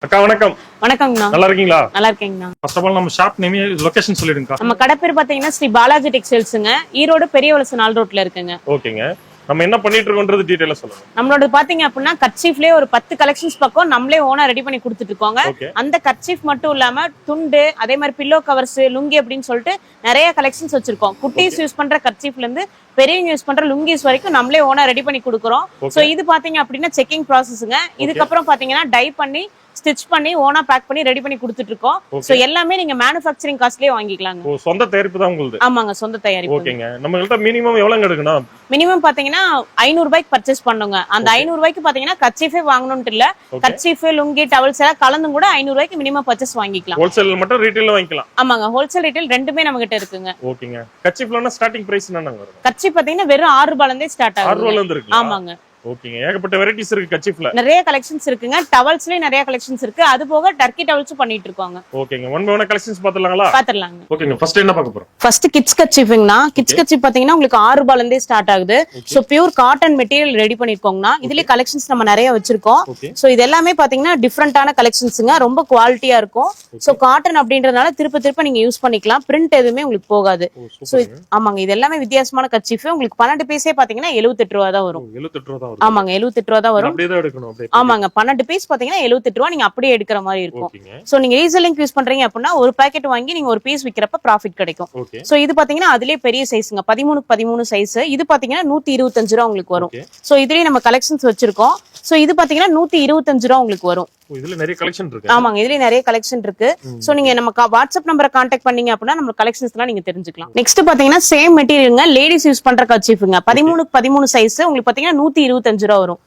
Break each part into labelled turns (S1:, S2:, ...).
S1: அக்கா வணக்கம்.
S2: வணக்கம்ண்ணா.
S1: நல்லா இருக்கீங்களா?
S2: நல்லா இருக்கீங்கண்ணா.
S1: ஃபர்ஸ்ட் ஆஃப் ஆல் நம்ம ஷாப் நேம் லொகேஷன் சொல்லிடுங்க.
S2: நம்ம கடை பேர் பாத்தீங்கன்னா ஸ்ரீ பாலாஜி டெக்ஸ்டைல்ஸ்ங்க, ஈரோடு பெரிய வலசு 4 ரோட்ல இருக்குங்க.
S1: ஓகேங்க. நம்ம என்ன பண்ணிட்டு இருக்கோம்ன்றது டீடைலா சொல்லுங்க.
S2: நம்மளோட பாத்தீங்க அப்படின்னா கர்ச்சீஃப்லயே ஒரு 10 கலெக்ஷன்ஸ் பக்கம் நம்மளே ஓனா ரெடி பண்ணி கொடுத்துட்டு இருக்கோங்க. அந்த கர்ச்சீஃப் மட்டும் இல்லாம துண்டு, அதே மாதிரி பில்லோ கவர்ஸ், லுங்கி அப்படின்னு சொல்லிட்டு நிறைய கலெக்ஷன்ஸ் வச்சிருக்கோம். குட்டீஸ் யூஸ் பண்ற கர்ச்சீஃப்ல இருந்து பெரியவங்க யூஸ் பண்ற லுங்கிஸ் வரைக்கும் நம்மளே ஓனா ரெடி பண்ணி கொடுக்குறோம். சோ இது பாத்தீங்க அப்படின்னா செக்கிங் ப்ராசஸ்ங்க. இதுக்கப்புறம் பாத்தீங்கன்னா டை பண்ணி ஸ்டிச் பண்ணி ஓனா பேக் பண்ணி ரெடி பண்ணி கொடுத்துட்டு இருக்கோம். சோ எல்லாமே நீங்க மேனுஃபேக்சரிங் காஸ்ட்லயே வாங்கிக்கலாங்க.
S1: சொந்த தயாரிப்பு தான் உங்களுக்கு?
S2: ஆமாங்க, சொந்த தயாரிப்பு.
S1: ஓகேங்க. நம்மகிட்ட மினிமம் எவ்வளவு எடுக்கணும்?
S2: மினிமம் பாத்தீங்கன்னா 500 ரூபாய்க்கு பர்ச்சேஸ் பண்ணுங்க. அந்த 500 ரூபாய்க்கு பாத்தீங்கன்னா கர்ச்சீஃபே வாங்கணும்னு இல்ல, கர்ச்சீஃப், லுங்கி, டவல்ஸ் எல்லாம் கலந்தும் கூட 500 ரூபாய்க்கு மினிமம் பர்ச்சேஸ் வாங்கிக்கலாம்.
S1: ஹோல்சேல் மட்டும் ரீட்டைல்ல வாங்கிக்கலாம்? ஆமாங்க,
S2: ஹோல்சேல் ரீட்டைல் ரெண்டுமே நம்ம கிட்ட இருக்குங்க.
S1: ஓகேங்க. கர்ச்சீஃப்லனா ஸ்டார்டிங் பிரைஸ் என்னங்க வரும்?
S2: கர்ச்சீஃப் பாத்தீங்கன்னா வெறும் 6 ரூபாயில இருந்தே ஸ்டார்ட் ஆகுது.
S1: 6 ரூபாயில இருந்து இருக்கு?
S2: ஆமாங்க.
S1: ஓகேங்க. ஏகப்பட்ட வெரைட்டிஸ் இருக்கு கர்ச்சீஃப்ல.
S2: நிறைய கலெக்ஷன்ஸ் இருக்குங்க. டவல்ஸ்லயே நிறைய கலெக்ஷன்ஸ் இருக்கு. அது போக டர்க்கி டவல்ஸ் பண்ணிட்டு இருக்காங்க.
S1: ஓகேங்க. ஒன் பை ஒன் கலெக்ஷன்ஸ் பாத்துறலாங்களா?
S2: பாத்துறலாங்க.
S1: ஓகேங்க. ஃபர்ஸ்ட் என்ன பார்க்க போறோம்?
S2: ஃபர்ஸ்ட் கிட்ஸ் கர்ச்சீஃப்ங்கனா, கிட்ஸ் கர்ச்சீஃப் பாத்தீங்கன்னா உங்களுக்கு 6 ரூபாயில இருந்தே ஸ்டார்ட் ஆகுது. So pure cotton material ready பண்ணிருக்கோம்னா இதுல கலெக்ஷன்ஸ் நம்ம நிறைய வச்சிருக்கோம். சோ இது எல்லாமே பாத்தீங்கன்னா டிஃபரெண்டான கலெக்ஷன்ஸ்ங்க, ரொம்ப குவாலிட்டியா இருக்கும். சோ காட்டன் அப்படின்றதுனால திருப்ப நீங்க யூஸ் பண்ணிக்கலாம். பிரிண்ட் எதுவுமே உங்களுக்கு போகாது. சோ ஆமாங்க, இது எல்லாமே வித்தியாசமான கர்ச்சீஃப். உங்களுக்கு 12 பீஸே பாத்தீங்கன்னா 78 ரூபாய் தான் வரும்.
S1: 78 ரூபாய் தான் வரும்.
S2: ஆமாங்க, 78 ரூபாய் தான் வரும்.
S1: அப்படியே தான் எடுக்கணும் அப்படியே.
S2: ஆமாங்க, 12 பீஸ் பாத்தீங்கன்னா 78 ரூபாய் நீங்க அப்படியே எடுக்கிற மாதிரி இருக்கும். சோ நீங்க ரீசெல்லிங் யூஸ் பண்றீங்க அப்படின்னா ஒரு பாக்கெட் வாங்கி நீங்க ஒரு பீஸ் விக்கிறப்ப ப்ராஃபிட் கிடைக்கும். சோ இது பாத்தீங்கன்னா அதுலயே பெரிய சைஸ்ங்க, 13x13 சைஸ். இது பாத்தீங்கன்னா 125 ரூபாய் உங்களுக்கு வரும். சோ இதுலயே நம்ம கலெக்ஷன்ஸ் வச்சிருக்கோம். சோ இது பாத்தீங்கன்னா 125 ரூபாய் உங்களுக்கு வரும்.
S1: இதுல நிறைய கலெக்ஷன் இருக்கு.
S2: ஆமாங்க, இதுல நிறைய கலெக்ஷன் இருக்கு. சோ நீங்க நம்ம வாட்ஸ்அப் நம்பரை கான்டாக்ட் பண்ணீங்க அப்படின்னா நம்ம கலெக்ஷன்ஸ் எல்லாம் நீங்க தெரிஞ்சுக்கலாம். நெக்ஸ்ட் பாத்தீங்கன்னா சேம் மெட்டீரியல்ங்க, லேடிஸ் யூஸ் பண்ற கர்ச்சீஃப்ங்க, 13x13 சைஸ். உங்களுக்கு பாத்தீங்கன்னா 125 ரூபாய் வரும்.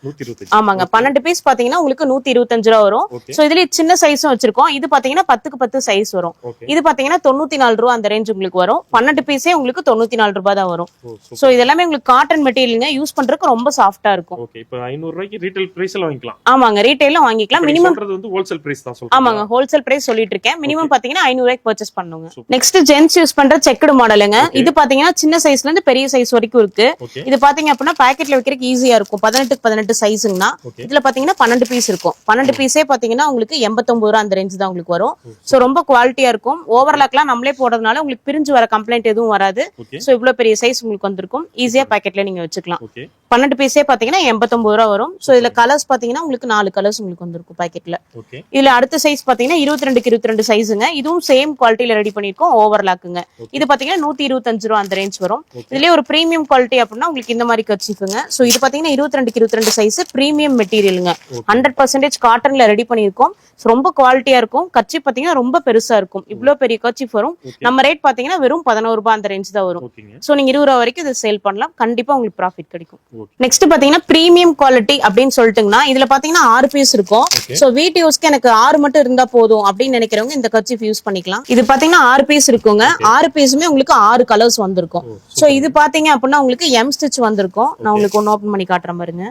S2: ஆமாங்க, 12 பீஸ் பாத்தீங்கன்னா உங்களுக்கு 125 ரூபாய் வரும். சோ இதுல சின்ன சைஸும் வச்சிருக்கோம். இது பாத்தீங்கன்னா 10x10 சைஸ் வரும். இது பாத்தீங்கன்னா 94 ரூபாய் அந்த ரேஞ்ச் உங்களுக்கு வரும். 12 பீஸே உங்களுக்கு 94 ரூபாய் தான் வரும். சோ இதெல்லாமே உங்களுக்கு காட்டன் மெட்டீரியல்ங்க, யூஸ் பண்றதுக்கு ரொம்ப சாஃப்டா இருக்கும்.
S1: ஓகே, இப்போ 500 ரூபாய்க்கு ரீட்டைல் பிரைஸ்ல வாங்கிக்கலாம்.
S2: ஆமாங்க, ரீட்டைல்ல வாங்கிக்கலாம். மினிமம்
S1: வந்து ஹோல்சேல் பிரைஸ் தான் சொல்றேன்.
S2: ஆமாங்க, ஹோல்சேல் பிரைஸ் சொல்லிட்டு இருக்கேன். மினிமம் பாத்தீங்கன்னா 500 ரூபாய்க்கு பர்ச்சேஸ் பண்ணுங்க. நெக்ஸ்ட் ஜென்ஸ் யூஸ் பண்ற செக்குடு மாடலுங்க. இது பாத்தீங்கன்னா சின்ன சைஸ்ல இருந்து பெரிய சைஸ் வரைக்கும் இருக்கு. இது பாத்தீங்க அப்படின்னா பாக்கெட்ல வைக்கிறதுக்கு ஈஸியா இருக்கும். 18x18 சைஸ்ங்கனா இதுல பாத்தீங்கன்னா 12 பீஸ் இருக்கும். 12 பீஸே பாத்தீங்கன்னா உங்களுக்கு 89 ரூபாய் அந்த ரேஞ்ச் தான் உங்களுக்கு வரும். சோ ரொம்ப குவாலிட்டியா இருக்கும். ஓவர்லாக்லாம் நம்மளே போடுறதுனால உங்களுக்கு பிரிஞ்சு வர கம்ப்ளைண்ட் எதுவும் வராது. சோ இவ்வளவு பெரிய சைஸ் உங்களுக்கு வந்திருக்கும். ஈஸியா பாக்கெட்ல நீங்க வச்சுக்கலாம். 12 பீஸே பாத்தீங்கன்னா 89 ரூபாய் வரும். சோ இதுல கலர்ஸ் பாத்தீங்கன்னா உங்களுக்கு 4 கலர்ஸ் உங்களுக்கு வந்திருக்கும் பாக்கெட்ல. இதுல அடுத்த சைஸ் பாத்தீங்கன்னா 22x22 சைஸ்ங்க. இதுவும் சேம் குவாலிட்டில ரெடி பண்ணிருக்கோம். ஓவர்லாக்குங்க. இது பாத்தீங்கன்னா 125 ரூபாய் அந்த ரேஞ்ச் வரும். இதுலயே ஒரு பிரீமியம் குவாலிட்டி அப்படின்னா உங்களுக்கு இந்த மாதிரி கர்ச்சீஃப்ங்க. சோ இது பாத்தீங்கன்னா 22x22 சைஸ் பிரீமியம் மெட்டீரியலுங்க. 100% காட்டன்ல ரெடி பண்ணிருக்கோம். ரொம்ப குவாலிட்டியா இருக்கும். கர்ச்சீஃப் பாத்தீங்கன்னா ரொம்ப பெருசா இருக்கும். இவ்வளவு பெரிய கர்ச்சீஃப் வரும். நம்ம ரேட் பாத்தீங்கன்னா வெறும் 11 ரூபாய் அந்த ரேஞ்ச் தான் வரும். சோ நீங்க 20 ரூபாய் வரைக்கும் இதை சேல் பண்ணலாம். கண்டிப்பா உங்களுக்கு ப்ராஃபிட் கிடைக்கும். நெக்ஸ்ட் பாத்தீங்கன்னா பிரீமியம் குவாலிட்டி அப்படின்னு சொல்லிட்டுங்கன்னா இதுல பாத்தீங்கன்னா 6 பீஸ் இருக்கும். சோ வீட்டு யூஸ்க்கு எனக்கு 6 மட்டும் இருந்தா போதும் அப்படின்னு நினைக்கிறவங்க இந்த கர்ச்சீஃப் யூஸ் பண்ணிக்கலாம். இது பாத்தீங்கன்னா 6 பீஸ் இருக்குங்க. 6 பீஸுமே உங்களுக்கு 6 கலர்ஸ் வந்திருக்கும். சோ இது பாத்தீங்க அப்படின்னா உங்களுக்கு எம் ஸ்டிச் வந்திருக்கும். நான் உங்களுக்கு ஒன்னு ஓபன் பண்ணி காட்டுறேன் பாருங்க.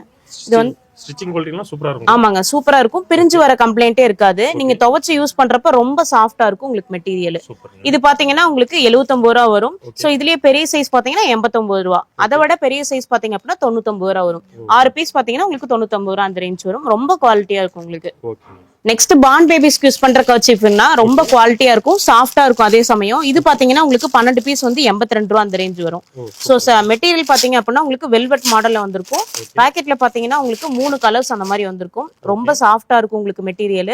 S2: இது வந்து
S1: ஸ்டிச்சிங் குவாலிட்டிலாம் சூப்பரா இருக்கும்.
S2: ஆமாங்க, சூப்பரா இருக்கும். பிரிஞ்சு வர கம்ப்ளைண்டே இருக்காது. நீங்க துவைச்சு யூஸ் பண்றப்ப ரொம்ப சாஃப்டா இருக்கும் உங்களுக்கு மெட்டீரியல். இது பாத்தீங்கன்னா உங்களுக்கு 79 ரூபாய் வரும். சோ இதுலயே பெரிய சைஸ் பாத்தீங்கன்னா 89 ரூபாய். அதை விட பெரிய சைஸ் பாத்தீங்க அப்படின்னா 99 ரூபாய் வரும். 6 பீஸ் பாத்தீங்கன்னா உங்களுக்கு 99 ரூபாய் அந்த ரேஞ்ச் வரும். ரொம்ப குவாலிட்டியா இருக்கும் உங்களுக்கு. நெக்ஸ்ட் பாண்ட் பேபிஸ்க்கு யூஸ் பண்ற கர்ச்சீஃப்னா ரொம்ப குவாலிட்டியா இருக்கும், சாஃப்டா இருக்கும். அதே சமயம் இது பாத்தீங்கன்னா உங்களுக்கு 12 பீஸ் வந்து 82 ரூபாய் அந்த ரேஞ்ச் வரும். சோ மெட்டீரியல் பாத்தீங்க அப்படின்னா உங்களுக்கு வெல்வெட் மாடல்ல வந்திருக்கும். பாக்கெட்ல பாத்தீங்கன்னா உங்களுக்கு 3 கலர்ஸ் அந்த மாதிரி வந்திருக்கும். ரொம்ப சாஃப்டா இருக்கும் உங்களுக்கு மெட்டீரியல்.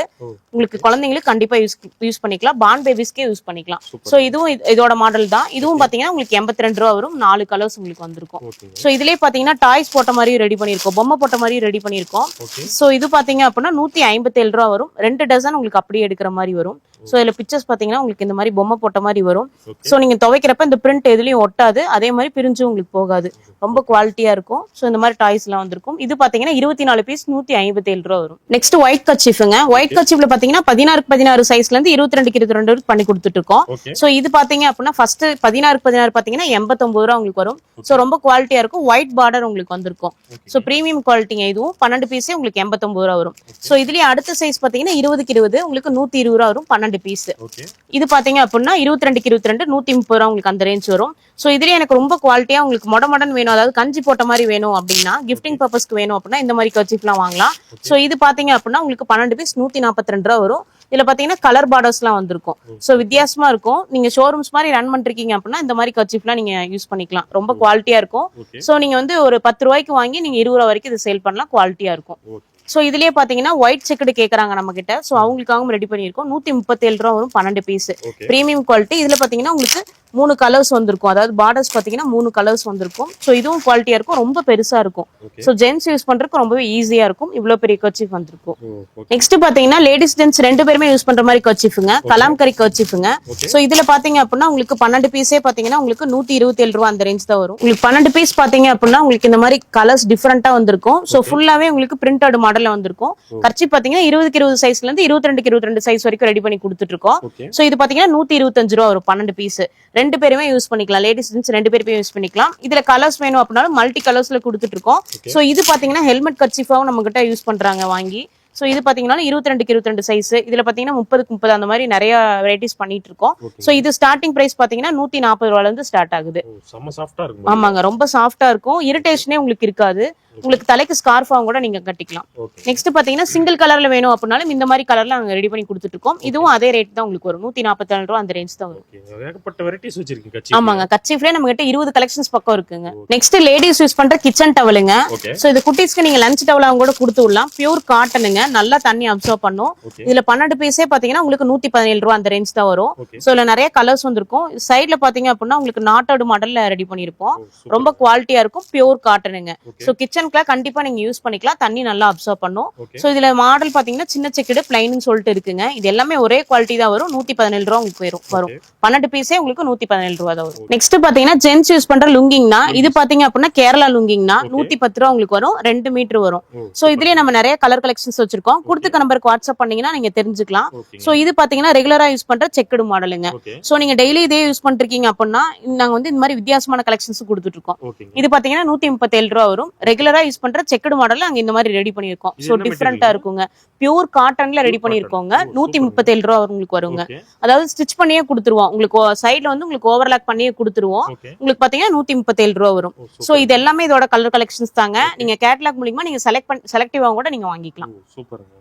S2: உங்களுக்கு குழந்தைங்களுக்கு கண்டிப்பா யூஸ் பண்ணிக்கலாம். பாண்ட் பேபிஸ்க்கே யூஸ் பண்ணிக்கலாம். சோ இதுவும் இதோட மாடல் தான். இதுவும் பாத்தீங்கன்னா உங்களுக்கு 82 ரூபாய் வரும். 4 கலர்ஸ் உங்களுக்கு வந்திருக்கும். சோ இதுலயே பாத்தீங்கன்னா டாய்ஸ் போட்ட மாதிரி ரெடி பண்ணிருக்கோம், பொம்மை போட்ட மாதிரி ரெடி பண்ணிருக்கோம். சோ இது பாத்தீங்க அப்படின்னா 157 ரூபாய் வரும். 2 டசன் உங்களுக்கு அப்படியே எடுக்கிற மாதிரி வரும். சோ இதுல பிக்சர்ஸ் பாத்தீங்கன்னா உங்களுக்கு இந்த மாதிரி பொம்மை போட்ட மாதிரி வரும். சோ நீங்க துவைக்கிறப்ப இந்த பிரிண்ட் எதுலயும் ஒட்டாது. அதே மாதிரி பிரிஞ்சு உங்களுக்கு போகாது. ரொம்ப குவாலிட்டியா இருக்கும். சோ இந்த மாதிரி டாய்ஸ் எல்லாம் வந்திருக்கும். இது பாத்தீங்கன்னா 24 பீஸ் 157 ரூபாய் வரும். நெக்ஸ்ட் ஒயிட் கர்ச்சீஃப்ங்க. ஒயிட் கர்ச்சீஃப்ல பாத்தீங்கன்னா 16x16 சைஸ்ல இருந்து 22x22 பண்ணி கொடுத்துட்டு இருக்கோம். சோ இது பாத்தீங்க அப்படின்னா ஃபர்ஸ்ட் 16x16 பாத்தீங்கன்னா 89 ரூபாய் உங்களுக்கு வரும். சோ ரொம்ப குவாலிட்டியா இருக்கும். ஒயிட் பார்டர் உங்களுக்கு வந்திருக்கும். சோ பிரீமியம் குவாலிட்டிங்க. இதுவும் 12 பீஸே உங்களுக்கு 89 ரூபாய் வரும். சோ இதுலயே அடுத்த சைஸ் பாத்தீங்கன்னா 20x20 உங்களுக்கு 120 ரூபாய் வரும். 12 பீஸ். இது பாத்தீங்க அப்படின்னா 22x22 130 ரூபாய் உங்களுக்கு அந்த ரேஞ்ச் வரும். சோ இதுலயே எனக்கு ரொம்ப குவாலிட்டியா உங்களுக்கு மொடமொடன் வேணும், அதாவது கஞ்சி போட்ட மாதிரி வேணும் அப்படின்னா, கிஃப்டிங் பர்பஸ்க்கு வேணும் அப்படின்னா இந்த மாதிரி மாதிரி கர்ச்சீஃப்லாம் வாங்கலாம். சோ இது பாத்தீங்க அப்படின்னா உங்களுக்கு 12 பீஸ் 142 ரூபா வரும். இதுல பாத்தீங்கன்னா கலர் பார்டர்ஸ்லாம் வந்திருக்கும். சோ வித்தியாசமா இருக்கும். நீங்க ஷோரூம்ஸ் மாதிரி ரன் பண்றீங்க அப்படின்னா இந்த மாதிரி கர்ச்சீஃப்லாம் நீங்க யூஸ் பண்ணிக்கலாம். ரொம்ப குவாலிட்டியா இருக்கும். சோ நீங்க வந்து ஒரு 10 ரூபாய்க்கு வாங்கி நீங்க 20 ரூபா வரைக்கும் இது சேல் பண்ணலாம். குவாலிட்டியா இருக்கும். சோ இதுலயே பாத்தீங்கன்னா ஒயிட் செக்குடு கேக்குறாங்க நம்ம கிட்ட. சோ அவங்களுக்காகவும் ரெடி பண்ணிருக்கோம். 137 ரூபா வரும் 12 பீஸ். Premium quality. இதுல பாத்தீங்கன்னா உங்களுக்கு 3 கலர்ஸ் வந்திருக்கும். அதாவது பார்டர்ஸ் பாத்தீங்கன்னா 3 கலர்ஸ் வந்திருக்கும். சோ இதுவும் குவாலிட்டியா இருக்கும். ரொம்ப பெருசா இருக்கும். சோ ஜென்ஸ் யூஸ் பண்றதுக்கு ரொம்பவே ஈஸியா இருக்கும். இவ்வளவு பெரிய கர்ச்சீஃப் வந்திருக்கும். நெக்ஸ்ட் பாத்தீங்கன்னா லேடிஸ் ஜென்ஸ் ரெண்டு பேருமே யூஸ் பண்ற மாதிரி கர்ச்சீஃப்ங்க. கலாம்கரி கர்ச்சீஃப்ங்க. சோ இதுல பாத்தீங்க அப்படின்னா உங்களுக்கு 12 பீஸே பாத்தீங்கன்னா உங்களுக்கு 127 ரூபா அந்த ரேஞ்ச் தான் வரும். உங்களுக்கு 12 பீஸ் பாத்தீங்க அப்படின்னா உங்களுக்கு இந்த மாதிரி கலர்ஸ் டிஃபரெண்டா வந்திருக்கும். சோ ஃபுல்லாவே உங்களுக்கு பிரிண்டட் மாடல்ல வந்திருக்கும். கர்ச்சீஃப் பாத்தீங்கன்னா 20க்கு 20 சைஸ்ல இருந்து 22க்கு 22 சைஸ் வரைக்கும் ரெடி பண்ணி கொடுத்துட்டு இருக்கோம். சோ இது பாத்தீங்கன்னா 125 ரூபா வரும் 12 பீஸ். ரெண்டு பேருமே யூஸ் பண்ணிக்கலாம். லேடிஸ் ஜென்ஸ் ரெண்டு பேருமே யூஸ் பண்ணிக்கலாம். இதுல கலர்ஸ் வேணும் அப்படின்னாலும் மல்டி கலர்ஸ்ல கொடுத்துட்டு இருக்கோம். சோ இது பாத்தீங்கன்னா ஹெல்மெட் கர்ச்சீஃபாவும் நம்ம கிட்ட யூஸ் பண்றாங்க வாங்கி. சோ இது பாத்தீங்கன்னா 22க்கு 22 சைஸ். இதுல பாத்தீங்கன்னா 30க்கு 30 அந்த மாதிரி நிறைய வெரைட்டிஸ் பண்ணிட்டு இருக்கோம். சோ இது ஸ்டார்டிங் பிரைஸ் பாத்தீங்கன்னா 140 ரூபாயில இருந்து ஸ்டார்ட் ஆகுது.
S1: செம்ம சாஃப்ட்டா இருக்கும்.
S2: ஆமாங்க, ரொம்ப சாஃப்ட்டா இருக்கும். இரிட்டேஷனே உங்களுக்கு இருக்காது. உங்களுக்கு தலைக்கு ஸ்கார்ஃபாவும் கூட நீங்க கட்டிக்கலாம். நெக்ஸ்ட் பாத்தீங்கன்னா சிங்கிள் கலர்ல வேணும் அப்படினாலும் இந்த மாதிரி கலர்ல நாங்க ரெடி பண்ணி கொடுத்துட்டு இருக்கோம். இதுவும் அதே ரேட் தான் உங்களுக்கு வரும். 147 ரூபாய் அந்த ரேஞ்ச் தான் வரும்.
S1: ஏகப்பட்ட வெரைட்டிஸ் வச்சிருக்கீங்க கர்ச்சீஃப்.
S2: ஆமாங்க, கர்ச்சீஃப்லயே நம்ம கிட்ட 20 கலெக்ஷன்ஸ் பக்கம் இருக்குங்க. நெக்ஸ்ட் லேடிஸ் யூஸ் பண்ற கிச்சன் டவலுங்க. சோ இது குட்டீஸ்க்கு நீங்க லஞ்ச் டவலாவும் கூட கொடுத்து விடலாம். பியூர் காட்டனுங்க. நல்லா தண்ணி அப்சர்வ் பண்ணும். இதுல 12 பீஸே பாத்தீங்கன்னா உங்களுக்கு 117 ரூபாய் அந்த ரேஞ்ச் தான் வரும். சோ இதுல நிறைய கலர்ஸ் வந்திருக்கும். சைடுல பாத்தீங்க அப்படின்னா உங்களுக்கு நாட்டோடு மாடல்ல ரெடி பண்ணிருப்போம். ரொம்ப குவாலிட்டியா இருக்கும். பியூர் காட்டனுங்க. சோ கிச்சனுக்குலாம் கண்டிப்பா நீங்க யூஸ் பண்ணிக்கலாம். தண்ணி நல்லா அப்சர்வ் பண்ணும். சோ இதுல மாடல் பாத்தீங்கன்னா சின்ன செக்குடு பிளைன்னு சொல்லிட்டு இருக்குங்க. இது எல்லாமே ஒரே குவாலிட்டி தான் வரும். 117 ரூபாய் உங்களுக்கு வரும். 12 பீஸே உங்களுக்கு 117 ரூபாய் தான் வரும். நெக்ஸ்ட் பாத்தீங்கன்னா ஜென்ஸ் யூஸ் பண்ற லுங்கிங்னா இது பாத்தீங்க அப்படின்னா கேரளா லுங்கிங்னா 110 ரூபாய் உங்களுக்கு வரும். 2 மீட்டர் வரும். சோ இதுலயே நம்ம நிறைய கலர் கலெக்ஷன்ஸ் வச்சிருக்கோம். கொடுத்துக்க நம்பருக்கு வாட்ஸ்அப் பண்ணீங்கன்னா நீங்க தெரிஞ்சுக்கலாம். சோ இது பாத்தீங்கன்னா ரெகுலரா யூஸ் பண்ற செக்குடு மாடலுங்க. சோ நீங்க டெய்லி இதே யூஸ் பண்றீங்க அப்படின்னா நாங்க வந்து இந்த மாதிரி வித்தியாசமான கலெக்ஷன்ஸ் கொடுத்துட்டு இருக்கோம். இது பாத்தீங்கன்னா 137 ரூபாய் வரும். ரெகுலரா யூஸ் பண்ற செக்குடு மாடல்ல அங்க இந்த மாதிரி ரெடி பண்ணிருக்கோம். சோ டிஃபரெண்டா இருக்குங்க. Pure காட்டன்ல ready பண்ணிருக்கோங்க. 137 ரூபாய் உங்களுக்கு வருங்க. அதாவது ஸ்டிச் பண்ணியே கொடுத்துருவோம். உங்களுக்கு சைடுல வந்து உங்களுக்கு ஓவர்லாக் பண்ணியே கொடுத்துருவோம். உங்களுக்கு பாத்தீங்கன்னா 137 ரூபாய் வரும். சோ இது எல்லாமே இதோட கலர் கலெக்ஷன்ஸ் தாங்க. நீங்க கேட்டலாக் மூலமா நீங்க செலக்டிவா கூட நீங்க வாங்கிக்கலாம்.
S1: சூப்பருங்க.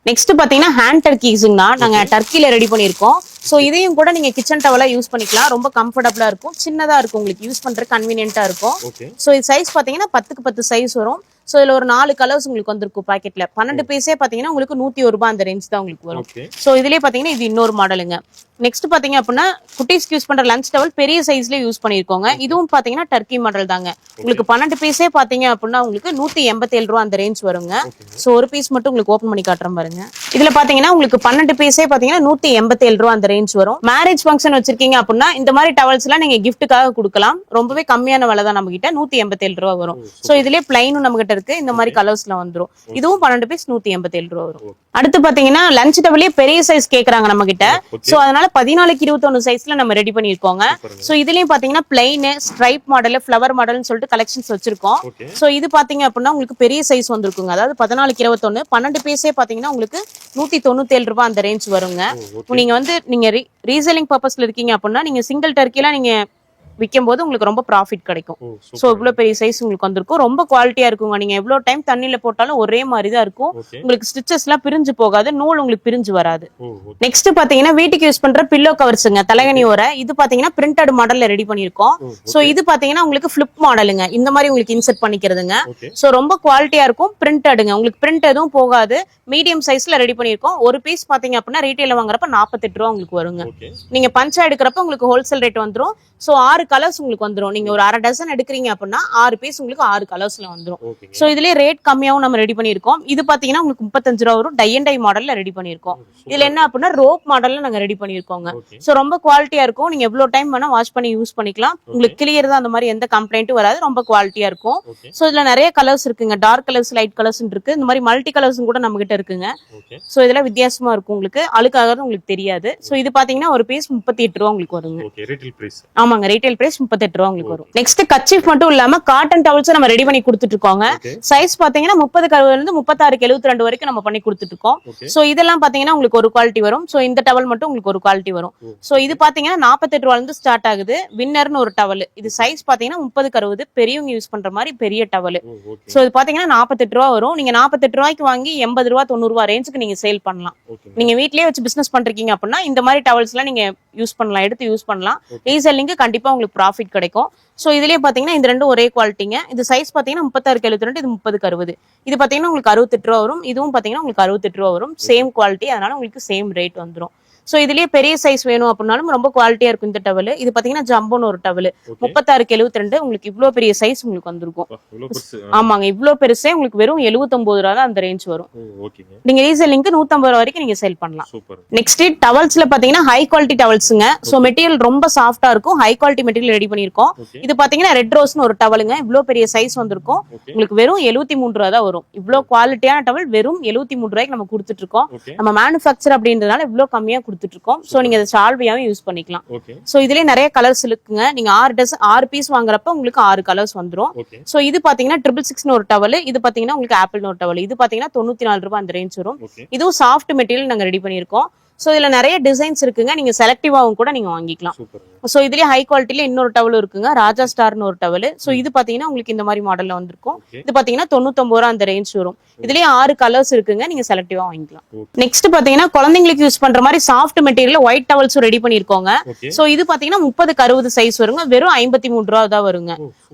S2: நெக்ஸ்ட் பாத்தீங்கன்னா ஹேண்ட் டர்க்கீஸ்ங்கனா நாங்க டர்க்கில ரெடி பண்ணிருக்கோம். சோ இதையும் கூட நீங்க கிச்சன் டவலா யூஸ் பண்ணிக்கலாம். ரொம்ப கம்ஃபர்டபுளா இருக்கும். சின்னதா இருக்கும். உங்களுக்கு யூஸ் பண்ற கன்வீனியன்ட்டா இருக்கும். சோ இது சைஸ் பாத்தீங்கன்னா 10க்கு 10 சைஸ் வரும். சோ இதுல ஒரு 4 கலர்ஸ் உங்களுக்கு வந்திருக்கும் பாக்கெட்ல. 12 பீஸே பாத்தீங்கன்னா உங்களுக்கு 101 ரூபாய் அந்த ரேஞ்ச் தான் உங்களுக்கு வரும். சோ இதுலயே பாத்தீங்கன்னா இது இன்னொரு மாடலுங்க. நெக்ஸ்ட் பாத்தீங்க அப்படின்னா குட்டீஸ்க்கு யூஸ் பண்ற லஞ்ச் டவல் பெரிய சைஸ்ல யூஸ் பண்ணிருக்கோங்க. இதுவும் பாத்தீங்கன்னா டர்க்கி மாடல் தாங்க. உங்களுக்கு 12 பீஸே பாத்தீங்க அப்படின்னா உங்களுக்கு 187 ரூபாய் அந்த ரேஞ்ச் வருங்க. சோ ஒரு பீஸ் மட்டும் உங்களுக்கு ஓபன் பண்ணி காட்டுறேன் பாருங்க. இதுல பாத்தீங்கன்னா உங்களுக்கு 12 பீஸே பாத்தீங்கன்னா 187 ரூபாய் அந்த ரேஞ்ச் வரும். மேரேஜ் ஃபங்க்ஷன் வச்சிருக்கீங்க அப்படின்னா இந்த மாதிரி டவல்ஸ் எல்லாம் நீங்க கிஃப்ட்டுக்காக கொடுக்கலாம். ரொம்பவே கம்மியான விலை தான் நம்ம கிட்ட. 187 ரூபாய் வரும். சோ இதுலயே பிளைனும் நம்ம கிட்ட இருக்கு. இந்த மாதிரி கலர்ஸ்ல வந்துரும். இதுவும் 12 பீஸ் 187 ரூபாய் வரும். அடுத்து பாத்தீங்கன்னா லஞ்ச் டவலே பெரிய சைஸ் கேக்குறாங்க நம்ம கிட்ட. சோ அதனால 14க்கு 21 சைஸ்ல நம்ம ரெடி பண்ணிருக்கோங்க. சோ இதுலயும் பாத்தீங்கன்னா பிளைன், ஸ்ட்ரைப் மாடல், ஃப்ளவர் மாடல்னு சொல்லிட்டு கலெக்ஷன்ஸ் வச்சிருக்கோம். சோ இது பாத்தீங்க அப்படின்னா உங்களுக்கு பெரிய சைஸ் வந்திருக்குங்க. அதாவது 14க்கு 21 12 பீஸே பாத்தீங்கன்னா உங்களுக்கு 197 ரூபாய் அந்த ரேஞ்ச் வருங்க. நீங்க வந்து நீங்க ரீசேலிங் பர்பஸ்ல இருக்கீங்க அப்படின்னா நீங்க சிங்கிள் டர்க்கில நீங்க விற்கும் போது உங்களுக்கு ரொம்ப ப்ராஃபிட் கிடைக்கும். சோ இவ்வளவு பெரிய சைஸ் உங்களுக்கு வந்திருக்கும். ரொம்ப குவாலிட்டியா இருக்குங்க. நீங்க எவ்வளவு டைம் தண்ணியில போட்டாலும் ஒரே மாதிரி தான் இருக்கும். உங்களுக்கு ஸ்டிச்சஸ் எல்லாம் பிரிஞ்சு போகாது. நூல் உங்களுக்கு பிரிஞ்சு வராது. நெக்ஸ்ட் பாத்தீங்கன்னா வீட்டுக்கு யூஸ் பண்ற பில்லோ கவர்ஸ்ங்க. தலைகணி ஓர இது பாத்தீங்கன்னா பிரிண்டட் மாடல்ல ரெடி பண்ணிருக்கோம். சோ இது பாத்தீங்கன்னா உங்களுக்கு ஃபிளிப் மாடலுங்க. இந்த மாதிரி உங்களுக்கு இன்செர்ட் பண்ணிக்கிறதுங்க. சோ ரொம்ப குவாலிட்டியா இருக்கும். பிரிண்டடுங்க. உங்களுக்கு பிரிண்ட் எதுவும் போகாது. மீடியம் சைஸ்ல ரெடி பண்ணிருக்கோம். ஒரு பீஸ் பாத்தீங்க அப்படின்னா ரீட்டைல வாங்குறப்ப 48 ரூபாய் உங்களுக்கு வருங்க. நீங்க பஞ்சா எடுக்கிறப்ப உங்களுக்கு ஹோல்சேல் ரேட் வந்துரும். சோ 6 கலர்ஸ் உங்களுக்கு வந்துரும். நீங்க ஒரு அரை டசன் எடுக்கிறீங்க அப்படின்னா 6 பீஸ் உங்களுக்கு 6 கலர்ஸ்ல வந்துரும். சோ இதுலயே ரேட் கம்மியாவும் நம்ம ரெடி பண்ணிருக்கோம். இது பாத்தீங்கன்னா உங்களுக்கு 35 ரூபாய் வரும். டை அண்ட் டை மாடல்ல ரெடி பண்ணிருக்கோம். இதுல என்ன அப்படின்னா ரோப் மாடல்ல நாங்க ரெடி பண்ணிருக்கோங்க. சோ ரொம்ப குவாலிட்டியா இருக்கும். நீங்க எவ்வளவு டைம் வேணா வாஷ் பண்ணி யூஸ் பண்ணிக்கலாம். உங்களுக்கு கிளியர் தான். அந்த மாதிரி எந்த கம்ப்ளைண்ட்டும் வராது. ரொம்ப குவாலிட்டியா இருக்கும். சோ இதுல நிறைய கலர்ஸ் இருக்குங்க. டார்க் கலர்ஸ், லைட் கலர்ஸ் இருக்கு. இந்த மாதிரி மல்டி கலர்ஸ் கூட நம்ம கிட்ட இருக்குங்க. சோ இதெல்லாம் வித்தியாசமா இருக்கும். உங்களுக்கு அழுக்காகிறது உங்களுக்கு தெரியாது. சோ இது பாத்தீங்கன்னா ஒரு பீஸ் 38 ரூபாய் உங்களுக்கு வருங்க. ஆமாங்க, ரீட்டைல் ரீட்டைல் பிரைஸ் 38 ரூபா உங்களுக்கு வரும். நெக்ஸ்ட் கர்ச்சீஃப் மட்டும் இல்லாம காட்டன் டவல்ஸ் நம்ம ரெடி பண்ணி கொடுத்துட்டு இருக்கோங்க. சைஸ் பாத்தீங்கன்னா 30 இருந்து 36 72 வரைக்கும் நம்ம பண்ணி கொடுத்துட்டு இருக்கோம். சோ இதெல்லாம் பாத்தீங்கன்னா உங்களுக்கு ஒரு குவாலிட்டி வரும். சோ இந்த டவல் மட்டும் உங்களுக்கு ஒரு குவாலிட்டி வரும். சோ இது பாத்தீங்கன்னா 48 ரூபாயில இருந்து ஸ்டார்ட் ஆகுது. வின்னர்னு ஒரு டவல். இது சைஸ் பாத்தீங்கன்னா 30 60 பெரியவங்க யூஸ் பண்ற மாதிரி பெரிய டவல். சோ இது பாத்தீங்கன்னா 48 ரூபா வரும். நீங்க 48 ரூபாய்க்கு வாங்கி 80 ரூபா 90 ரூபா ரேஞ்சுக்கு நீங்க சேல் பண்ணலாம். நீங்க வீட்லயே வச்சு பிசினஸ் பண்றீங்க அப்படின்னா இந்த மாதிரி டவல்ஸ் எல்லாம் நீங்க யூஸ் பண்ணலாம், எடுத்து யூஸ் பண்ணலாம். ரீசெல்லிங்க்கு கண்டிப்பா உங்களுக்கு ப்ராஃபிட் கிடைக்கும். சோ இதுலயே பாத்தீங்கன்னா இந்த ரெண்டும் ஒரே குவாலிட்டிங்க. இது சைஸ் பாத்தீங்கன்னா 36 72, இது 30 60. இது பாத்தீங்கன்னா உங்களுக்கு 68 ரூபா வரும். இதுவும் பாத்தீங்கன்னா உங்களுக்கு 68 ரூபா வரும். சேம் குவாலிட்டி, அதனால உங்களுக்கு சேம் ரேட் வந்துரும். சோ இதுலயே பெரிய சைஸ் வேணும் அப்படின்னாலும் ரொம்ப குவாலிட்டியா இருக்கும் இந்த டவல். இது பாத்தீங்கன்னா ஜம்போன்னு ஒரு டவல் 36 72. உங்களுக்கு இவ்ளோ பெரிய சைஸ் உங்களுக்கு வந்திருக்கும். ஆமாங்க, இவ்ளோ பெருசே உங்களுக்கு வெறும் 79 ரூபா தான் அந்த ரேஞ்ச் வரும். நீங்க ரீசெல்லிங்க்கு 150 ரூபா வரைக்கும் நீங்க சேல் பண்ணலாம். நெக்ஸ்ட் டவல்ஸ்ல பாத்தீங்கன்னா ஹை குவாலிட்டி டவல்ஸ்ங்க. சோ மெட்டீரியல் ரொம்ப சாஃப்டா இருக்கும். ஹை குவாலிட்டி மெட்டீரியல் ரெடி பண்ணிருக்கோம். இது பாத்தீங்கன்னா ரெட் ரோஸ்னு ஒரு டவலுங்க. இவ்ளோ பெரிய சைஸ் வந்திருக்கும். உங்களுக்கு வெறும் 73 ரூபா தான் வரும். இவ்ளோ குவாலிட்டியான டவல் வெறும் 73 ரூபாய்க்கு நம்ம கொடுத்துட்டு இருக்கோம். நம்ம மேனுஃபேக்சர் அப்படின்றதுனால இவ்ளோ கம்மியா கொடுத்துட்டு இருக்கோம். சோ நீங்க அதை சால்வையாவும் யூஸ் பண்ணிக்கலாம். சோ இதுலயே நிறைய கலர்ஸ் இருக்குங்க. நீங்க 6 பீஸ் வாங்குறப்ப உங்களுக்கு 6 கலர்ஸ் வந்துரும். சோ இது பாத்தீங்கன்னா 666 ஒரு டவல். இது பாத்தீங்கன்னா உங்களுக்கு ஆப்பிள் ஒரு டவல். இது பாத்தீங்கன்னா 94 ரூபாய் அந்த ரேஞ்ச் வரும். இதுவும் சாஃப்ட் மெட்டீரியல் நாங்க ரெடி பண்ணிருக்கோம். சோ இதுல நிறைய டிசைன்ஸ் இருக்குங்க. நீங்க செலக்டிவாவும் கூட நீங்க வாங்கிக்கலாம். சோ இதுலயே ஹை குவாலிட்டில இன்னொரு டவல் இருக்குங்க, ராஜா ஸ்டார்னு ஒரு டவல். சோ இது பாத்தீங்கன்னா உங்களுக்கு இந்த மாதிரி மாடல்ல வந்திருக்கும். இது பாத்தீங்கன்னா 99 ரூபா அந்த ரேஞ்ச் வரும். இதுலயே 6 கலர்ஸ் இருக்குங்க. நீங்க செலக்டிவா வாங்கிக்கலாம். நெக்ஸ்ட் பாத்தீங்கன்னா குழந்தைங்களுக்கு யூஸ் பண்ற மாதிரி soft material white towels ready பண்ணிருக்கோங்க. சோ இது பாத்தீங்கன்னா 30 60 சைஸ் வருங்க. வெறும் 53 ரூபா தான் வருங்க.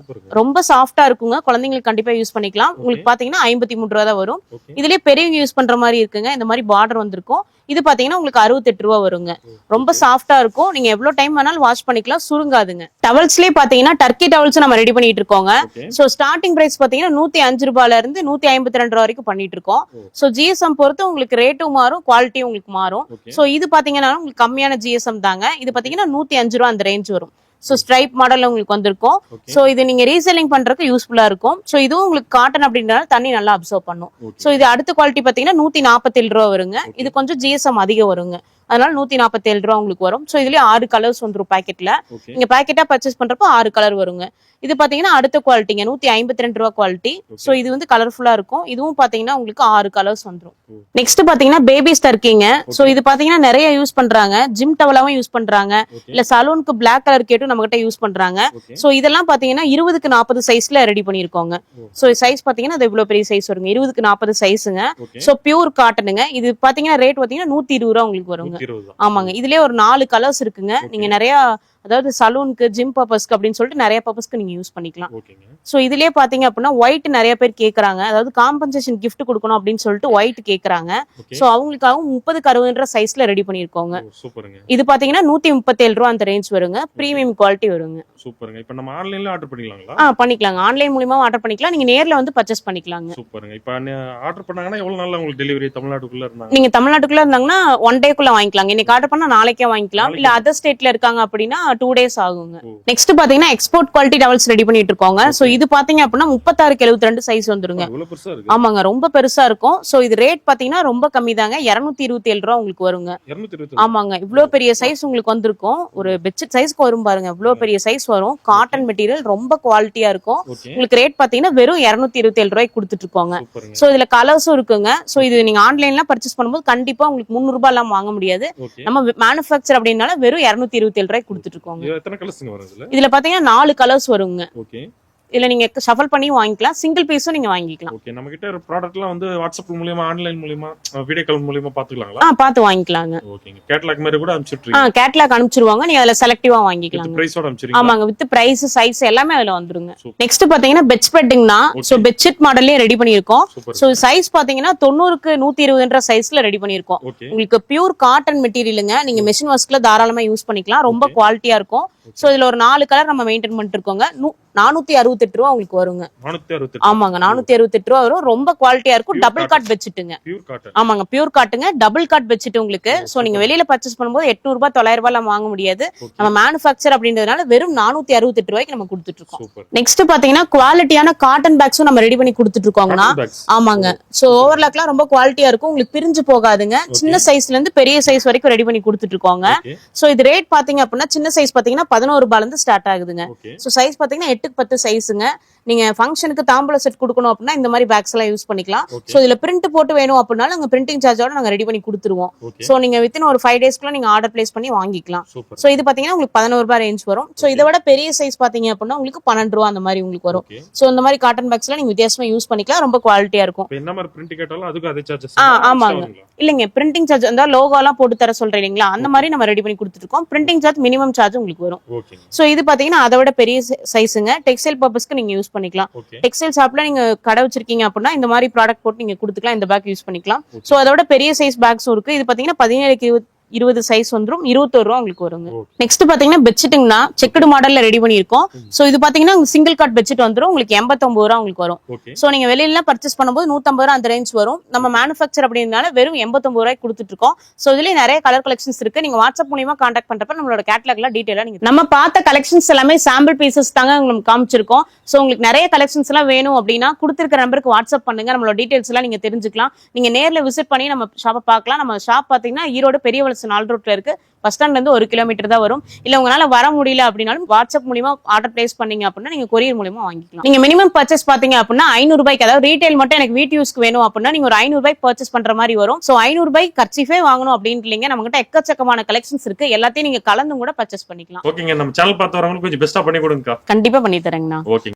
S2: ரொம்ப சாஃப்டா இருக்குங்க. குழந்தைங்களுக்கு கண்டிப்பா யூஸ் பண்ணிக்கலாம். உங்களுக்கு பாத்தீங்கன்னா 53 ரூபா தான் வரும். இதுலயே பெரியவங்க யூஸ் பண்ற மாதிரி இருக்குங்க. இந்த மாதிரி பார்டர் வந்திருக்கும். இது பாத்தீங்கன்னா உங்களுக்கு 68 ரூபா வருங்க. ரொம்ப சாஃப்டா இருக்கும். நீங்க எவ்வளவு டைம் வேணாலும் வாஷ் பண்ணிக்கலாம், சுருங்காதுங்க. டவல்ஸ்லயே பாத்தீங்கன்னா டர்க்கி டவல்ஸ் நம்ம ரெடி பண்ணிட்டு இருக்கோங்க. சோ ஸ்டார்டிங் பிரைஸ் பாத்தீங்கன்னா 105 ரூபாயில இருந்து 152 ரூபா வரைக்கும் பண்ணிட்டு இருக்கோம். சோ ஜிஎஸ்எம் பொறுத்து உங்களுக்கு ரேட்டும் மாறும், குவாலிட்டியும் உங்களுக்கு மாறும். சோ இது பாத்தீங்கன்னா உங்களுக்கு கம்மியான ஜிஎஸ்எம் தாங்க. இது பாத்தீங்கன்னா 105 ரூபா அந்த ரேஞ்ச் வரும். சோ ஸ்ட்ரைப் மாடல்ல உங்களுக்கு வந்திருக்கும். சோ இது நீங்க ரீசெல்லிங் பண்றதுக்கு யூஸ்ஃபுல்லா இருக்கும். சோ இதுவும் உங்களுக்கு காட்டன் அப்படின்றனால தண்ணி நல்லா அப்சர்வ் பண்ணும். சோ இது அடுத்த குவாலிட்டி பாத்தீங்கன்னா 147 ரூபா வருங்க. இது கொஞ்சம் ஜிஎஸ்எம் அதிகம் வருங்க. அதனால 147 ரூபா உங்களுக்கு வரும். சோ இதுலயே 6 கலர்ஸ் வந்துரும் பாக்கெட்ல. நீங்க பாக்கெட்டா பர்ச்சேஸ் பண்றப்போ 6 கலர் வருங்க. இது பாத்தீங்கன்னா அடுத்த குவாலிட்டிங்க 152 ரூபா குவாலிட்டி. சோ இது வந்து கலர்ஃபுல்லா இருக்கும். இதுவும் பாத்தீங்கன்னா உங்களுக்கு 6 கலர்ஸ் வந்துரும். நெக்ஸ்ட் பாத்தீங்கன்னா பேபிஸ் டர்க்கிங்க. சோ இது பாத்தீங்கன்னா நிறைய யூஸ் பண்றாங்க. ஜிம் டவலாவும் யூஸ் பண்றாங்க. இல்ல சலூனுக்கு பிளாக் கலர் கேட்டும் நம்ம கிட்ட யூஸ் பண்றாங்க. சோ இதெல்லாம் பாத்தீங்கன்னா 20க்கு 40 சைஸ்ல ரெடி பண்ணிருக்கோங்க. சோ சைஸ் பாத்தீங்கன்னா அது இவ்வளவு பெரிய சைஸ் வருங்க. 20க்கு 40 சைஸுங்க. சோ பியூர் காட்டனுங்க. இது பாத்தீங்கன்னா ரேட் பாத்தீங்கன்னா 120 ரூபா உங்களுக்கு வருங்க. ஆமாங்க, இதுலயே ஒரு 4 கலர்ஸ் இருக்குங்க. நீங்க நிறைய அதாவது சலூனுக்கு ஜிம் பர்பஸ்க்கு அப்படின்னு சொல்லிட்டு நிறைய பர்பஸ்க்கு நீங்க யூஸ் பண்ணிக்கலாம். சோ இதுலயே பாத்தீங்க அப்படின்னா ஒயிட் நிறைய பேர் கேக்குறாங்க. அதாவது காம்பன்சேஷன் கிஃப்ட் கொடுக்கணும் அப்படின்னு சொல்லிட்டு ஒயிட் கேக்குறாங்க. சோ அவங்களுக்காகவும் 30க்கு 60 சைஸ்ல ரெடி பண்ணிருக்கோங்க. இது பாத்தீங்கன்னா 137 ரூபா அந்த ரேஞ்ச் வருங்க. பிரீமியம் குவாலிட்டி வருங்க.
S1: சூப்பருங்க. இப்போ நம்ம ஆன்லைன்ல ஆர்டர் பண்ணிக்கலாங்களா?
S2: பண்ணிக்கலாங்க. ஆன்லைன் மூலமா ஆர்டர் பண்ணிக்கலாம். நீங்க நேர்ல வந்து பர்ச்சேஸ் பண்ணிக்கலாங்க.
S1: சூப்பருங்க. இப்போ ஆர்டர் பண்ணாங்கன்னா எவ்வளவு நாள்ல உங்களுக்கு டெலிவரி தமிழ்நாட்டுக்குள்ள இருந்தாங்க?
S2: நீங்க தமிழ்நாட்டுக்குள்ள இருந்தாங்கன்னா 1 டேக்குள்ள வாங்கிக்கலாங்க. இன்னைக்கு ஆர்டர் பண்ணா நாளைக்கே வாங்கிக்கலாம். இல்ல அதர் ஸ்டேட்ல இருக்காங்க அப்படின்னா 2 டேஸ் ஆகுங்க. நெக்ஸ்ட் பாத்தீங்கன்னா எக்ஸ்போர்ட் குவாலிட்டி டவல்ஸ் ரெடி பண்ணிட்டு இருக்கோங்க. சோ இது பாத்தீங்க அப்படின்னா 36க்கு 72 சைஸ் வந்துருங்க. ஆமாங்க, ரொம்ப பெருசா இருக்கும். சோ இது ரேட் பாத்தீங்கன்னா ரொம்ப கம்மி தாங்க. 227 ரூபா உங்களுக்கு வருங்க. ஆமாங்க, இவ்ளோ பெரிய சைஸ் உங்களுக்கு வந்திருக்கும். ஒரு பெட்ஷீட் சைஸ்க்கு வரும் பாருங்க. இவ்ளோ பெரிய சைஸ் வரும். காட்டன் மெட்டீரியல் ரொம்ப குவாலிட்டியா இருக்கும். உங்களுக்கு ரேட் பாத்தீங்கன்னா வெறும் 227 ரூபாய்க்கு கொடுத்துட்டு இருக்கோங்க. சோ இதுல கலர்ஸும் இருக்குங்க. சோ இது நீங்க ஆன்லைன்ல பர்ச்சேஸ் பண்ணும்போது கண்டிப்பா உங்களுக்கு 300 ரூபாய் எல்லாம் வாங்க முடியாது. நம்ம மேனுஃபேக்சர் அப்படின்னால வெறும் 227 ரூபாய்க்கு கொடுத்துட்டு இருக்கோங்க. இதுல பாத்தீங்கன்னா 4 கலர்ஸ் வருங்க. இல்ல நீங்க ஷஃபல் பண்ணி வாங்கிக்கலாம். சிங்கிள் பீஸும் நீங்க வாங்கிக்கலாம்.
S1: ஓகே, நம்ம கிட்ட ப்ராடக்ட்லாம் வந்து வாட்ஸ்அப் மூலமா ஆன்லைன் மூலமா வீடியோ கால் மூலமா பாத்துக்கலாங்களா?
S2: பாத்து வாங்கிக்கலாங்க.
S1: ஓகேங்க. கேட்டலாக் மாதிரி கூட அனுப்பிச்சிடுறீங்க?
S2: கேட்டலாக் அனுப்பிச்சிருவாங்க. நீங்க அதுல செலக்டிவா வாங்கிக்கலாம்.
S1: பிரைஸோட அனுப்பிச்சிரீங்க? ஆமாங்க,
S2: வித் பிரைஸ் சைஸ் எல்லாமே அதுல வந்துருங்க. நெக்ஸ்ட் பாத்தீங்கன்னா பெட் ஸ்ப்ரெட்டிங்னா சோ பெட்ஷீட் மாடல்லே ரெடி பண்ணிருக்கோம். சோ சைஸ் பாத்தீங்கன்னா 90க்கு 120ன்ற சைஸ்ல ரெடி பண்ணிருக்கோம். உங்களுக்கு பியூர் காட்டன் மெட்டீரியலுங்க. நீங்க மெஷின் வாஷ்ல தாராளமா யூஸ் பண்ணிக்கலாம். ரொம்ப குவாலிட்டியா இருக்கும். சோ இதுல ஒரு 4 கலர் நம்ம மெயின்டைன் பண்ணிட்டு இருக்கோங்க. 468 ரூபா உங்களுக்கு வருங்க. ஆமாங்க, 468 ரூபா வரும். ரொம்ப குவாலிட்டியா இருக்கும். டபுள் காட் பெட்ஷீட்டுங்க. ஆமாங்க, பியூர் காட்டுங்க. டபுள் காட் பெட்ஷீட் உங்களுக்கு. சோ நீங்க வெளியில பர்ச்சேஸ் பண்ணும்போது 800 ரூபாய் 900 ரூபாய் வாங்க முடியாது. நம்ம மேனுஃபேக்சர் அப்படின்றதுனால வெறும் 468 ரூபாய்க்கு நம்ம கொடுத்துட்டு இருக்கோம். நெக்ஸ்ட் பாத்தீங்கன்னா குவாலிட்டியான காட்டன் பேக்ஸும் நம்ம ரெடி பண்ணி கொடுத்துட்டு இருக்கோங்கண்ணா. ஆமாங்க, சோ ஓவர்லாக்லாம் ரொம்ப குவாலிட்டியா இருக்கும். உங்களுக்கு பிரிஞ்சு போகாதுங்க. சின்ன சைஸ்ல இருந்து பெரிய சைஸ் வரைக்கும் ரெடி பண்ணி கொடுத்துட்டு இருக்கோங்க. சோ இது ரேட் பாத்தீங்க அப்படின்னா சின்ன சைஸ் பாத்தீங்கன்னா 11 ரூபாயில இருந்து ஸ்டார்ட் ஆகுதுங்க.
S1: ஓகே
S2: சோ சைஸ் பாத்தீங்கன்னா 8க்கு 10 சைஸுங்க. நீங்க ஃபங்க்ஷனுக்கு தாம்பூல செட் கொடுக்கணும் அப்படின்னா இந்த மாதிரி பேக்ஸ் எல்லாம் யூஸ் பண்ணிக்கலாம். சோ இதுல பிரிண்ட் போட்டு வேணும் அப்படின்னாலும் நாங்க பிரிண்டிங் சார்ஜோட நாங்க ரெடி பண்ணி கொடுத்துருவோம்.
S1: ஓகே
S2: சோ நீங்க வித்தின் ஒரு 5 டேஸ்க்குள்ள நீங்க ஆர்டர் பிளேஸ் பண்ணி வாங்கிக்கலாம்.
S1: சூப்பர்
S2: சோ இது பாத்தீங்கன்னா உங்களுக்கு 11 ரூபாய் ரேஞ்ச் வரும். சோ இதை விட பெரிய சைஸ் பாத்தீங்க அப்படின்னா உங்களுக்கு 12 ரூபாய் அந்த மாதிரி உங்களுக்கு வரும்.
S1: ஓகே
S2: சோ இந்த மாதிரி காட்டன் பேக்ஸ்ல நீங்க வித்தியாசமா யூஸ் பண்ணிக்கலாம். ரொம்ப குவாலிட்டியா இருக்கும்.
S1: இப்போ என்ன மாதிரி பிரிண்ட் கேட்டாலும் அதுக்கு அதே சார்ஜஸ்
S2: ஆமாங்க. இல்லைங்க, பிரிண்டிங் சார்ஜ் அந்த லோகோ எல்லாம் போட்டு தர சொல்றீங்களா, அந்த மாதிரி நம்ம ரெடி பண்ணி கொடுத்துட்டு இருக்கோம். பிரிண்டிங் சார்ஜ் மினிமம் சார்ஜ் உங்களுக்கு வரும்.
S1: ஓகே
S2: சோ இது பாத்தீங்கன்னா அதை விட பெரிய சைஸுங்க. டெக்ஸ்டைல் பர்பஸ்க்கு நீங்க யூஸ் பண்ணிக்கலாம்.
S1: ஓகே
S2: டெக்ஸ்டைல் ஷாப்ல நீங்க கடை வச்சிருக்கீங்க அப்படின்னா இந்த மாதிரி ப்ராடக்ட் போட்டு நீங்க கொடுத்துக்கலாம். இந்த பேக் யூஸ் பண்ணிக்கலாம். சோ அதோட பெரிய சைஸ் பேக்ஸும் இருக்கு. இது பாத்தீங்கன்னா 17க்கு 20 சைஸ் வந்துரும். 21 ரூபா உங்களுக்கு வருங்க. நெக்ஸ்ட் பாத்தீங்கன்னா பெட்ஷீட்டுங்கண்ணா செக்குடு மாடல்ல ரெடி பண்ணிருக்கோம். சோ இது பாத்தீங்கன்னா சிங்கிள் காட் பெட்ஷீட் வந்துரும். உங்களுக்கு 89 ரூபா உங்களுக்கு வரும்.
S1: ஓகே
S2: சோ நீங்க வெளியில பர்ச்சேஸ் பண்ணும்போது 150 ரூபா அந்த ரேஞ்ச் வரும். நம்ம மேனுஃபேக்சர் அப்படினால வெறும் 89 ரூபாய்க்கு கொடுத்துட்டு இருக்கோம். சோ இதுல நிறைய கலர் கலெக்ஷன்ஸ் இருக்கு. நீங்க வாட்ஸ்அப் மூலமா கான்டாக்ட் பண்றப்ப நம்மளோட கேட்டலாக்ல டீடைலா நீங்க நம்ம பார்த்த கலெக்ஷன்ஸ் எல்லாமே சாம்பிள் பீசஸ் தாங்க உங்களுக்கு காமிச்சிருக்கோம். சோ உங்களுக்கு நிறைய கலெக்ஷன்ஸ் எல்லாம் வேணும் அப்படின்னா கொடுத்திருக்கிற நம்பருக்கு வாட்ஸ்அப் பண்ணுங்க. நம்மளோட டீடைல்ஸ் எல்லாம் நீங்க தெரிஞ்சுக்கலாம். நீங்க நேர்ல விசிட் பண்ணி நம்ம ஷாப்பை பார்க்கலாம். நம்ம ஷாப் பாத்தீங்கன்னா ஈரோடு பெரிய வலசு 4 ரோட்ல இருக்கு. பஸ் ஸ்டாண்ட்ல இருந்து 1 கிலோமீட்டர் தான் வரும். இல்ல உங்களால வர முடியல அப்படின்னாலும் வாட்ஸ்அப் மூலமா ஆர்டர் பிளேஸ் பண்ணீங்க அப்படின்னா நீங்க கொரியர் மூலமா வாங்கிக்கலாம். நீங்க மினிமம் பர்ச்சேஸ் பாத்தீங்க அப்படின்னா 500 ரூபாய்க்கு, அதாவது ரீட்டைல் மட்டும் எனக்கு வீட்டு யூஸ்க்கு வேணும் அப்படின்னா நீங்க ஒரு 500 ரூபாய்க்கு பர்ச்சேஸ் பண்ற மாதிரி வரும். சோ 500 ரூபாய்க்கு கர்ச்சீஃபே வாங்கணும் அப்படின்னு இல்லைங்க, நம்ம கிட்ட எக்கச்சக்கமான கலெக்ஷன்ஸ் இருக்கு. எல்லாத்தையும் நீங்க கலந்து கூட பர்ச்சேஸ் பண்ணிக்கலாம்.
S1: ஓகேங்க, நம்ம சேனல் பார்த்து வரவங்களுக்கு கொஞ்சம் பெஸ்டா பண்ணி கொடுங்கக்கா.
S2: கண்டிப்பா பண்ணி தரேங்கண்ணா.
S1: ஓகே.